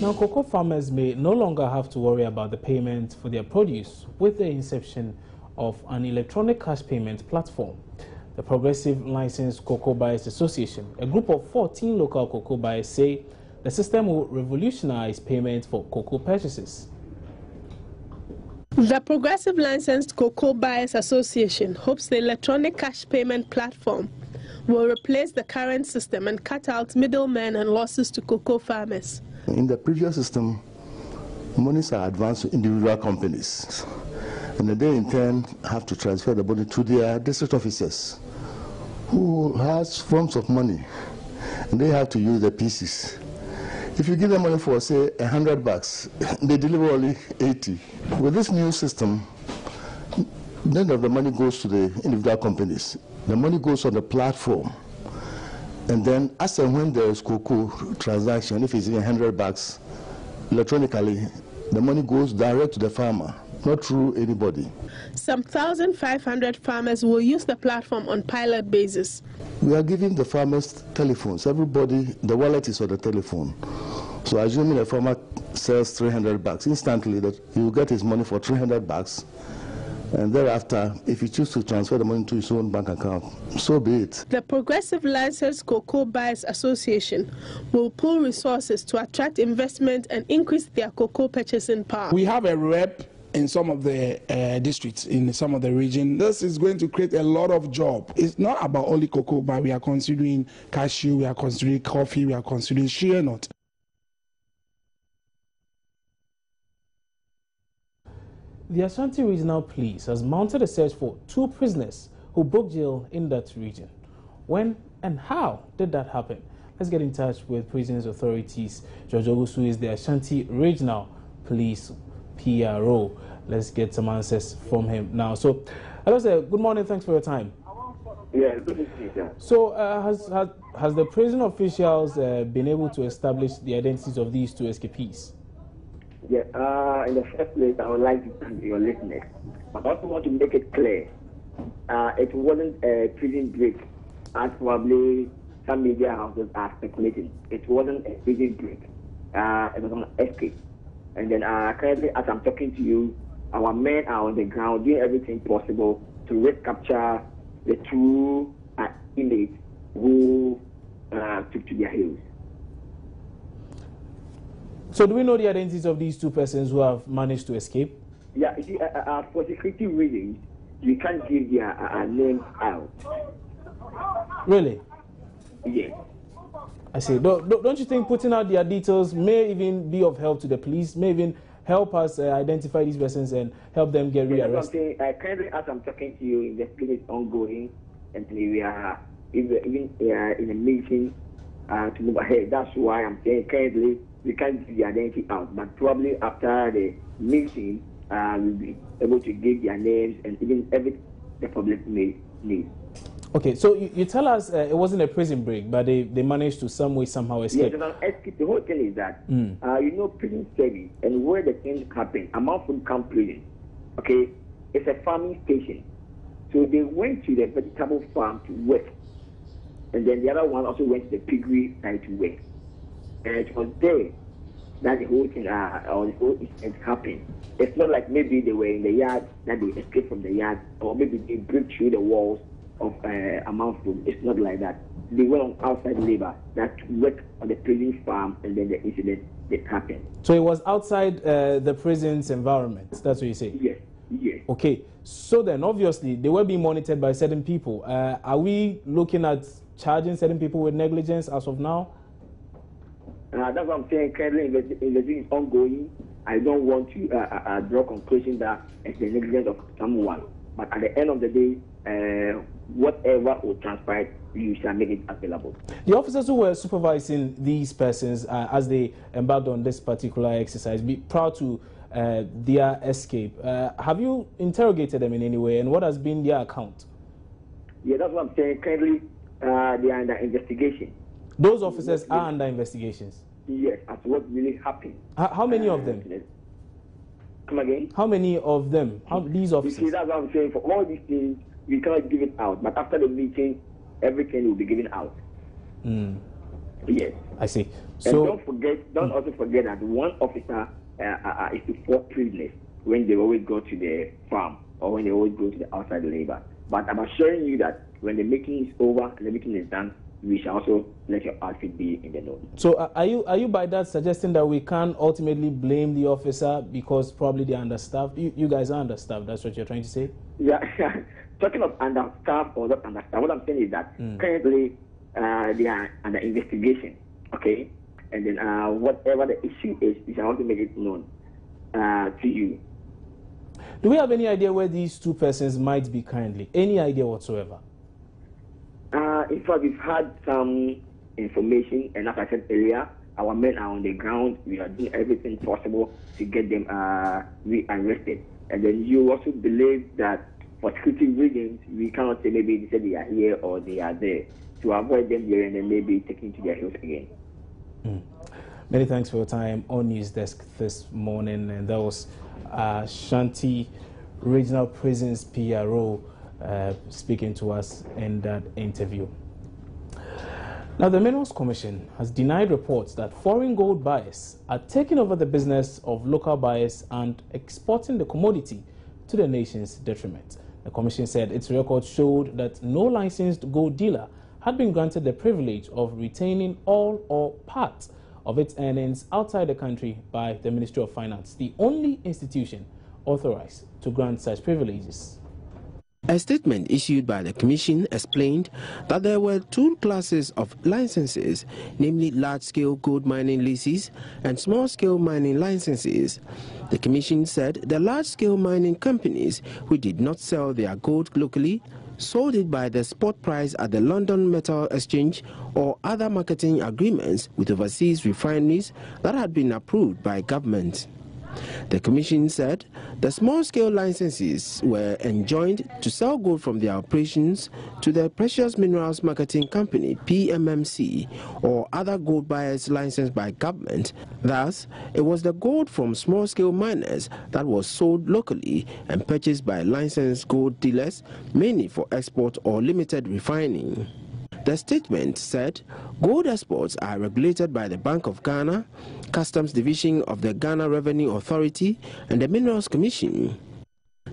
Now, cocoa farmers may no longer have to worry about the payment for their produce with the inception of an electronic cash payment platform. The Progressive Licensed Cocoa Buyers Association, a group of 14 local cocoa buyers, say the system will revolutionize payment for cocoa purchases. The Progressive Licensed Cocoa Buyers Association hopes the electronic cash payment platform will replace the current system and cut out middlemen and losses to cocoa farmers. In the previous system, monies are advanced to individual companies, and they in turn have to transfer the money to their district officers, who has forms of money, and they have to use the pieces. If you give them money for, say, $100, they deliver only 80. With this new system, none of the money goes to the individual companies. The money goes on the platform. And then, as and when there is cocoa transaction, if it's even $100, electronically, the money goes direct to the farmer, not through anybody. Some 1,500 farmers will use the platform on pilot basis. We are giving the farmers telephones. Everybody, the wallet is on the telephone. So assuming a farmer sells $300, instantly that he will get his money for $300. And thereafter, if he chooses to transfer the money to his own bank account, so be it. The Progressive Licensed Cocoa Buyers Association will pool resources to attract investment and increase their cocoa purchasing power. We have a rep in some of the districts, in some of the region. This is going to create a lot of jobs. It's not about only cocoa, but we are considering cashew, we are considering coffee, we are considering shea nut. The Ashanti Regional Police has mounted a search for 2 prisoners who broke jail in that region. When and how did that happen? Let's get in touch with prisons authorities. George Ogusu is the Ashanti Regional Police PRO. Let's get some answers from him now. So, hello sir, good morning, thanks for your time. Yeah, good evening, sir. So, has the prison officials been able to establish the identities of these 2 escapees? Yeah, in the first place, I would like to thank your listeners. But I also want to make it clear, it wasn't a prison break, as probably some media houses are speculating. It wasn't a prison break. It was an escape. And then currently, as I'm talking to you, our men are on the ground doing everything possible to recapture the 2 inmates who took to their heels. So do we know the identities of these 2 persons who have managed to escape? Yeah, you see, for security reasons, you can't give their names out. Really? Yes. I see. Don't you think putting out their details may even be of help to the police, may even help us identify these persons and help them get rearrested? Currently, as I'm talking to you, the case is ongoing, and we are even in a meeting to move ahead. That's why I'm saying currently we can't give the identity out, but probably after the meeting, we'll be able to give their names and even everything the public may need. Okay, so you tell us it wasn't a prison break, but they managed to some way, somehow escape. Yes, the whole thing is that, you know, prison service and where the things happen, Amount Food Camp Prison, okay, it's a farming station. So they went to the vegetable farm to work, and then the other one also went to the piggery side to work. And it was there that the whole thing, or the whole incident happened. It's not like maybe they were in the yard, that they escaped from the yard, or maybe they broke through the walls of Amount Food. It's not like that. They went on outside labor that worked on the prison farm, and then the incident that happened. So it was outside the prison's environment, that's what you say? Yes, yes. Okay, so then obviously they were being monitored by certain people. Are we looking at charging certain people with negligence as of now? That's what I'm saying. Currently, investigation is ongoing. I don't want to draw conclusion that it's the negligence of someone. But at the end of the day, whatever will transpire, you shall make it available. The officers who were supervising these persons as they embarked on this particular exercise, prior to their escape, have you interrogated them in any way, and what has been their account? Yeah, that's what I'm saying. Currently, they are under investigation. Those officers are under investigations? Yes, as what really happened. How many of them? Come again? How many of them? These officers? You see, that's what I'm saying. For all these things, we cannot give it out. But after the meeting, everything will be given out. Yes. I see. So don't also forget that one officer is to 4 prisoners when they always go to the farm or when they always go to the outside labor. But I'm assuring you that when the making is over and the making is done, we shall also let your outfit be in the know. So are you by that suggesting that we can't ultimately blame the officer because probably they're understaffed? You guys are understaffed. That's what you're trying to say? Yeah. Talking of understaffed or not understaffed, what I'm saying is that currently they are under investigation. Okay, and then whatever the issue is, we shall also make it known to you. Do we have any idea where these 2 persons might be currently? Any idea whatsoever? In fact, we've had some information, and as I said earlier, our men are on the ground. We are doing everything possible to get them rearrested. And then you also believe that for security reasons, we cannot say maybe they said they are here or they are there, to avoid them there and then maybe taking to their heels again. Many thanks for your time on News Desk this morning. And that was Ashanti Regional Prisons PRO speaking to us in that interview. Now, the Minerals Commission has denied reports that foreign gold buyers are taking over the business of local buyers and exporting the commodity to the nation's detriment. The Commission said its records showed that no licensed gold dealer had been granted the privilege of retaining all or part of its earnings outside the country by the Ministry of Finance, the only institution authorized to grant such privileges. A statement issued by the Commission explained that there were 2 classes of licenses, namely large-scale gold mining leases and small-scale mining licenses. The Commission said the large-scale mining companies who did not sell their gold locally sold it by the spot price at the London Metal Exchange or other marketing agreements with overseas refineries that had been approved by government. The Commission said the small-scale licenses were enjoined to sell gold from their operations to the Precious Minerals Marketing Company, PMMC, or other gold buyers licensed by government. Thus, it was the gold from small-scale miners that was sold locally and purchased by licensed gold dealers, mainly for export or limited refining. The statement said gold exports are regulated by the Bank of Ghana, Customs Division of the Ghana Revenue Authority, and the Minerals Commission.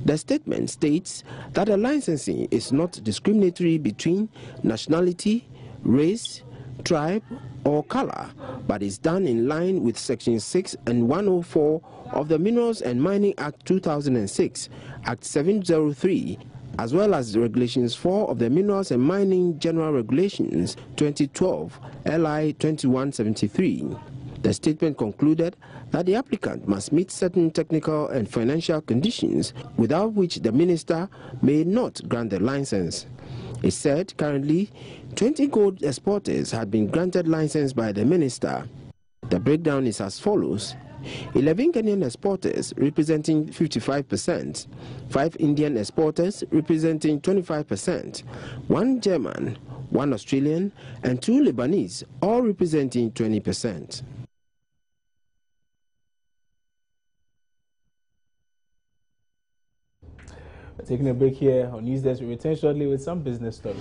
The statement states that the licensing is not discriminatory between nationality, race, tribe, or color, but is done in line with Section 6 and 104 of the Minerals and Mining Act 2006, Act 703, as well as Regulations 4 of the Minerals and Mining General Regulations 2012, LI 2173. The statement concluded that the applicant must meet certain technical and financial conditions without which the minister may not grant the license. It said currently 20 gold exporters had been granted license by the minister. The breakdown is as follows: 11 Kenyan exporters representing 55%, 5 Indian exporters representing 25%, 1 German, 1 Australian, and 2 Lebanese, all representing 20%. Taking a break here on News Desk. We return shortly with some business stories.